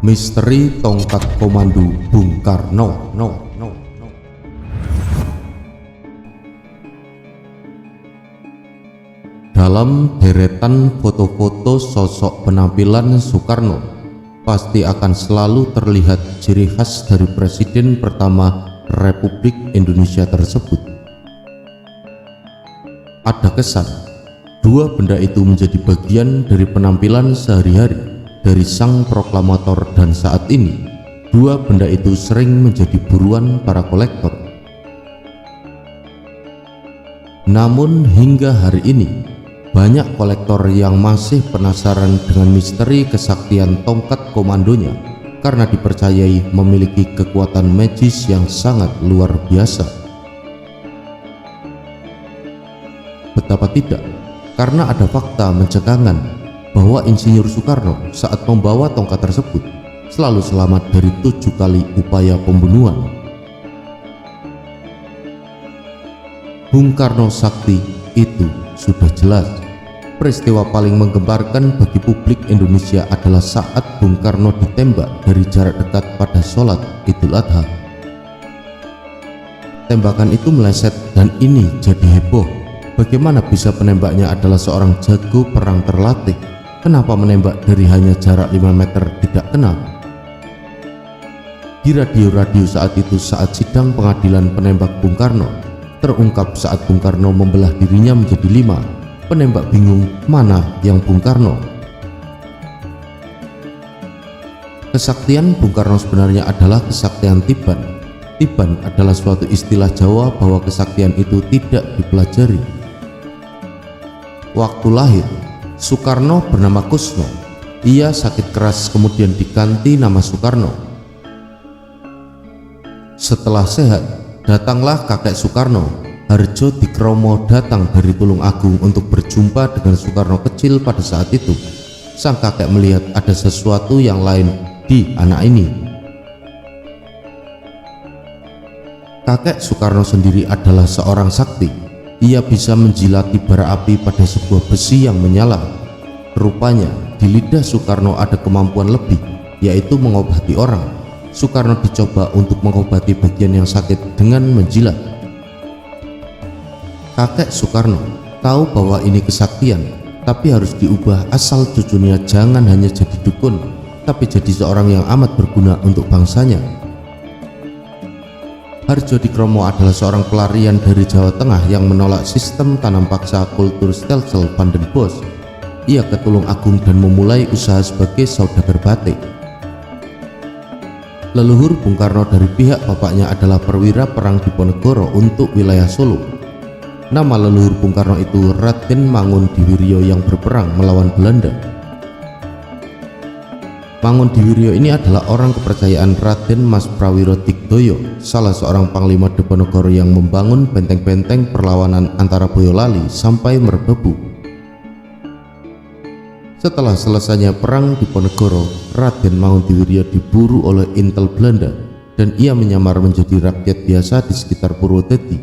Misteri Tongkat Komando Bung Karno. Dalam deretan foto-foto sosok penampilan Soekarno, pasti akan selalu terlihat ciri khas dari Presiden pertama Republik Indonesia tersebut. Ada kesan dua benda itu menjadi bagian dari penampilan sehari-hari dari sang proklamator, dan saat ini dua benda itu sering menjadi buruan para kolektor. Namun hingga hari ini banyak kolektor yang masih penasaran dengan misteri kesaktian tongkat komandonya karena dipercayai memiliki kekuatan magis yang sangat luar biasa. Betapa tidak, karena ada fakta mencengangkan bahwa Insinyur Soekarno saat membawa tongkat tersebut selalu selamat dari 7 kali upaya pembunuhan. Bung Karno Sakti itu sudah jelas. Peristiwa paling menggemparkan bagi publik Indonesia adalah saat Bung Karno ditembak dari jarak dekat pada sholat Idul Adha. Tembakan itu meleset dan ini jadi heboh. Bagaimana bisa penembaknya adalah seorang jago perang terlatih? Kenapa menembak dari hanya jarak 5 meter tidak kena? Di radio-radio saat itu, saat sidang pengadilan penembak Bung Karno, terungkap saat Bung Karno membelah dirinya menjadi 5. Penembak bingung mana yang Bung Karno. Kesaktian Bung Karno sebenarnya adalah kesaktian tiban. Tiban adalah suatu istilah Jawa bahwa kesaktian itu tidak dipelajari. Waktu lahir, Soekarno bernama Kusno. Ia sakit keras kemudian diganti nama Soekarno. Setelah sehat, datanglah kakek Soekarno, Harjo Dikromo, datang dari Tulungagung untuk berjumpa dengan Soekarno kecil pada saat itu. Sang kakek melihat ada sesuatu yang lain di anak ini. Kakek Soekarno sendiri adalah seorang sakti. Ia bisa menjilati bara api pada sebuah besi yang menyala. Rupanya di lidah Soekarno ada kemampuan lebih, yaitu mengobati orang. Soekarno dicoba untuk mengobati bagian yang sakit dengan menjilat. Kakek Soekarno tahu bahwa ini kesaktian, tapi harus diubah asal cucunya jangan hanya jadi dukun, tapi jadi seorang yang amat berguna untuk bangsanya. Harjo Dikromo adalah seorang pelarian dari Jawa Tengah yang menolak sistem tanam paksa kultur stelsel van den Bosch. Ia ke Tulungagung dan memulai usaha sebagai saudagar batik. Leluhur Bung Karno dari pihak bapaknya adalah perwira perang Diponegoro untuk wilayah Solo. Nama leluhur Bung Karno itu Raden Mangundiwiryo yang berperang melawan Belanda. Mangundiwiryo ini adalah orang kepercayaan Raden Mas Prawiro Digdoyo, salah seorang panglima Diponegoro yang membangun benteng-benteng perlawanan antara Boyolali sampai Merbabu. Setelah selesainya perang Diponegoro, Raden Mangundiwiryo diburu oleh intel Belanda dan ia menyamar menjadi rakyat biasa di sekitar Purwodadi.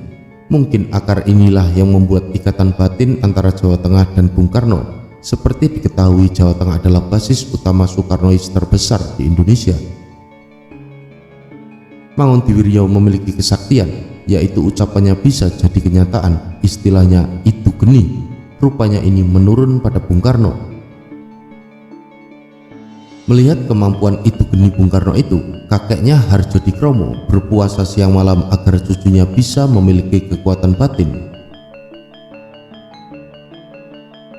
Mungkin akar inilah yang membuat ikatan batin antara Jawa Tengah dan Bung Karno. Seperti diketahui, Jawa Tengah adalah basis utama Soekarnois terbesar di Indonesia. Mangundiwiryo memiliki kesaktian, yaitu ucapannya bisa jadi kenyataan, istilahnya itu geni. Rupanya ini menurun pada Bung Karno. Melihat kemampuan itu geni Bung Karno itu, kakeknya Harjo Dikromo berpuasa siang malam agar cucunya bisa memiliki kekuatan batin.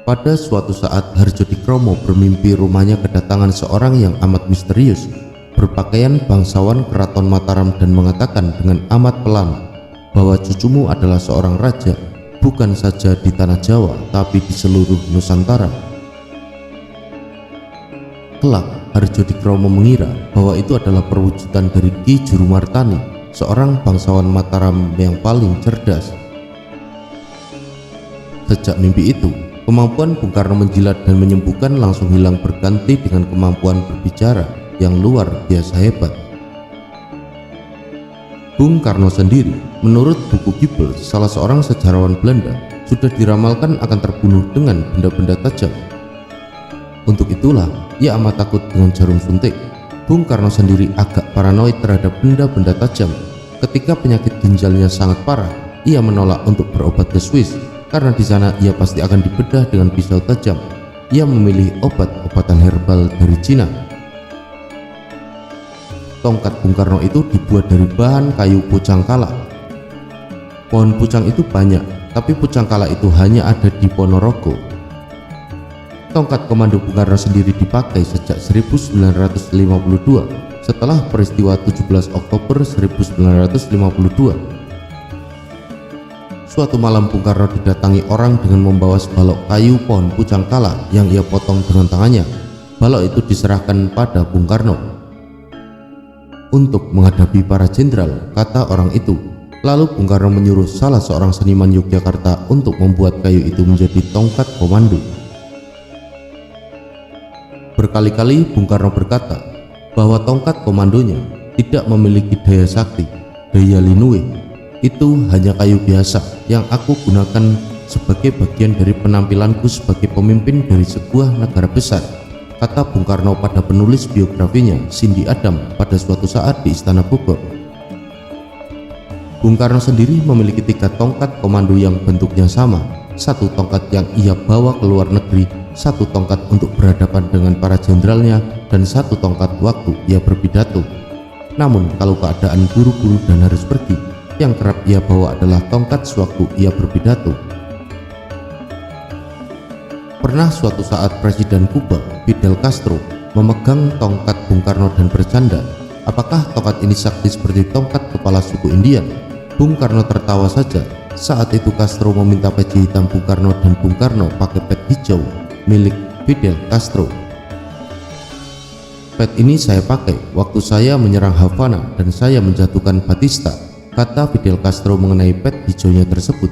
Pada suatu saat Harjo Dikromo bermimpi rumahnya kedatangan seorang yang amat misterius, berpakaian bangsawan Keraton Mataram, dan mengatakan dengan amat pelan bahwa cucumu adalah seorang raja, bukan saja di tanah Jawa tapi di seluruh Nusantara. Kelak Harjo Dikromo mengira bahwa itu adalah perwujudan dari Ki Jurumartani, seorang bangsawan Mataram yang paling cerdas. Sejak mimpi itu, kemampuan Bung Karno menjilat dan menyembuhkan langsung hilang berganti dengan kemampuan berbicara yang luar biasa hebat. Bung Karno sendiri, menurut buku Giebels, salah seorang sejarawan Belanda, sudah diramalkan akan terbunuh dengan benda-benda tajam. Untuk itulah ia amat takut dengan jarum suntik. Bung Karno sendiri agak paranoid terhadap benda-benda tajam. Ketika penyakit ginjalnya sangat parah, ia menolak untuk berobat ke Swiss karena di sana ia pasti akan dibedah dengan pisau tajam. Ia memilih obat-obatan herbal dari Cina. Tongkat Bung Karno itu dibuat dari bahan kayu pucangkala. Pohon pucang itu banyak, tapi pucangkala itu hanya ada di Ponorogo. Tongkat komando Bung Karno sendiri dipakai sejak 1952 setelah peristiwa 17 Oktober 1952. Suatu malam Bung Karno didatangi orang dengan membawa sebalok kayu pohon pucangkala yang ia potong dengan tangannya. Balok itu diserahkan pada Bung Karno untuk menghadapi para jenderal, kata orang itu. Lalu Bung Karno menyuruh salah seorang seniman Yogyakarta untuk membuat kayu itu menjadi tongkat komando. Berkali-kali Bung Karno berkata bahwa tongkat komandonya tidak memiliki daya sakti, daya linue. Itu hanya kayu biasa yang aku gunakan sebagai bagian dari penampilanku sebagai pemimpin dari sebuah negara besar, kata Bung Karno pada penulis biografinya Cindy Adam pada suatu saat di Istana Bogor. Bung Karno sendiri memiliki 3 tongkat komando yang bentuknya sama, 1 tongkat yang ia bawa ke luar negeri, 1 tongkat untuk berhadapan dengan para jenderalnya, dan 1 tongkat waktu ia berpidato. Namun kalau keadaan buru-buru dan harus pergi, yang kerap ia bawa adalah tongkat sewaktu ia berpidato. Pernah suatu saat Presiden Kuba Fidel Castro memegang tongkat Bung Karno dan bercanda, apakah tongkat ini sakti seperti tongkat kepala suku Indian? Bung Karno tertawa saja. Saat itu Castro meminta peci hitam Bung Karno dan Bung Karno pakai pet hijau milik Fidel Castro. Pet ini saya pakai waktu saya menyerang Havana dan saya menjatuhkan Batista, kata Fidel Castro mengenai pet hijaunya tersebut.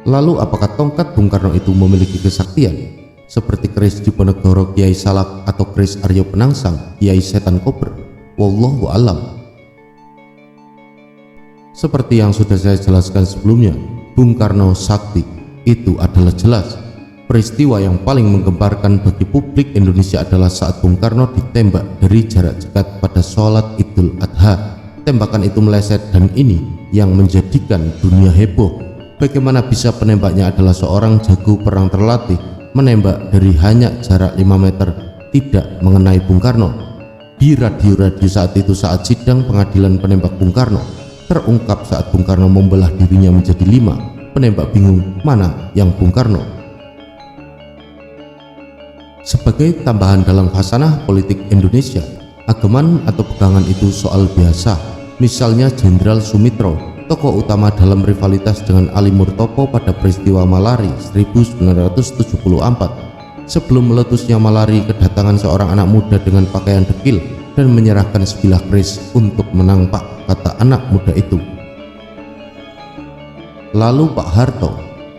Lalu apakah tongkat Bung Karno itu memiliki kesaktian seperti keris Diponegoro Kiai Salak atau keris Aryo Penangsang Kiai Setan Kober? Wallahu alam. Seperti yang sudah saya jelaskan sebelumnya, Bung Karno sakti itu adalah jelas. Peristiwa yang paling menggemparkan bagi publik Indonesia adalah saat Bung Karno ditembak dari jarak dekat pada sholat Idul Adha. Tembakan itu meleset dan ini yang menjadikan dunia heboh. Bagaimana bisa penembaknya adalah seorang jago perang terlatih menembak dari hanya jarak 5 meter tidak mengenai Bung Karno. Di radio-radio saat itu saat sidang pengadilan penembak Bung Karno terungkap saat Bung Karno membelah dirinya menjadi 5. Penembak bingung mana yang Bung Karno. Sebagai tambahan dalam khasanah politik Indonesia, ageman atau pegangan itu soal biasa. Misalnya Jenderal Sumitro, tokoh utama dalam rivalitas dengan Ali Murtopo pada peristiwa Malari 1974. Sebelum meletusnya Malari, kedatangan seorang anak muda dengan pakaian dekil dan menyerahkan sebilah keris untuk menang Pak, kata anak muda itu. Lalu Pak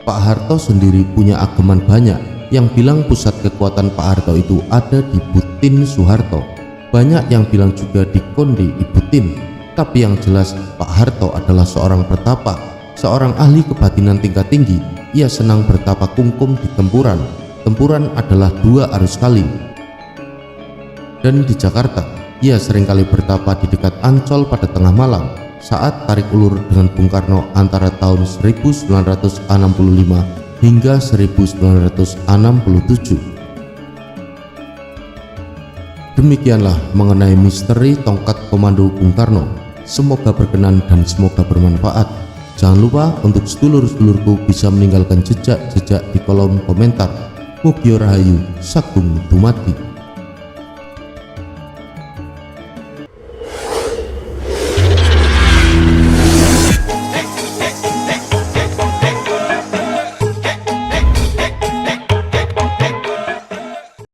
Harto sendiri punya ageman banyak. Yang bilang pusat kekuatan Pak Harto itu ada di Butin Soeharto, banyak yang bilang juga di Konde Ibu Tin. Tapi yang jelas Pak Harto adalah seorang pertapa, seorang ahli kebatinan tingkat tinggi. Ia senang bertapa kungkum di tempuran. Tempuran adalah 2 arus kali. Dan di Jakarta, ia seringkali bertapa di dekat Ancol pada tengah malam saat tarik ulur dengan Bung Karno antara tahun 1965 hingga 1967. Demikianlah mengenai misteri tongkat komando Bung Karno. Semoga berkenan dan semoga bermanfaat. Jangan lupa untuk sedulur-sedulurku bisa meninggalkan jejak-jejak di kolom komentar. Mugi rahayu sagung dumadi.